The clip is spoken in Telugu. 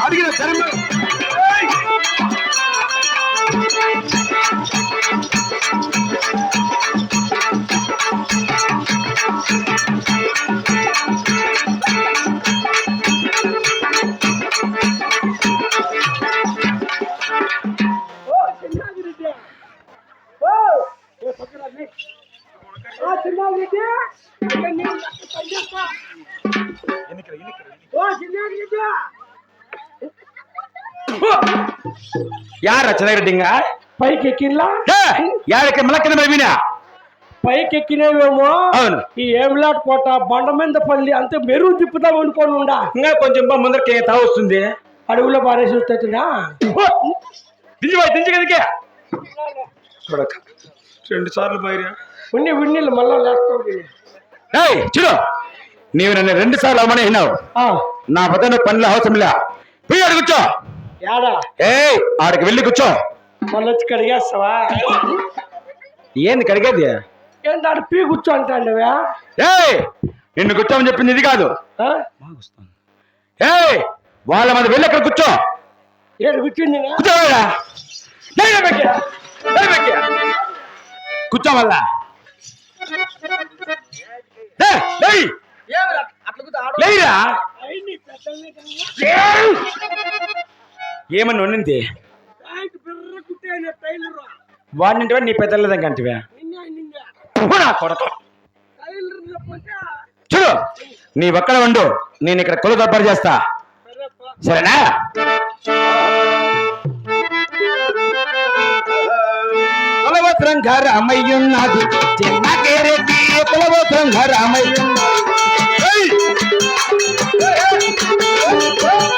అడిగిన ధర్మం ಯಾರ ಚೆನ್ನಾಗಿಟ್ಟಿಂಗ పైకి ఎక్కిలా యాడకి మలక్కన మీనా పైకి ఎక్కినేవేమో అవును ఈ ఏమిలాట్ కోట బండమందపల్లి అంతే మెరుగు తిప్పుతాం అనుకోని ఉండా ఇంకా కొంచెం ముందరకి తా వస్తుంది అడవులో పారేసి వస్తుందా దించి కదకే రెండు సార్లు బయరా ఉన్నీళ్ళు మళ్ళా లేస్తావు చూడు నీవు నన్ను 2 సార్లు అవమని విన్నావు నా పదన పనులు అవసరంలే పోయి ఆడ కూర్చో యాడా ఆడికి వెళ్ళి కూర్చో మళ్ళీ వచ్చి కడిగేస్తావా ఏంది కడిగేది ఏంటి ఆడ పీ కూర్చో అంటాండవా నిన్ను కూర్చోమని చెప్పింది ఇది కాదు వాళ్ళ మీద వెళ్ళి అక్కడ కూర్చో ఏడు కూర్చుంది కూర్చో మళ్ళా లేరా ఏమన్నా వండింది వాడినింటివా నీ పెద్దలేదంక అంటివా చూడు నీ ఒక్కడ వండు నేను ఇక్కడ కొలు దబ్బరు చేస్తా సరేనా కులవస్త్రం రామయ్యున్నది చిన్న కేరెడ్డి కులవస్త్రం రామయ్య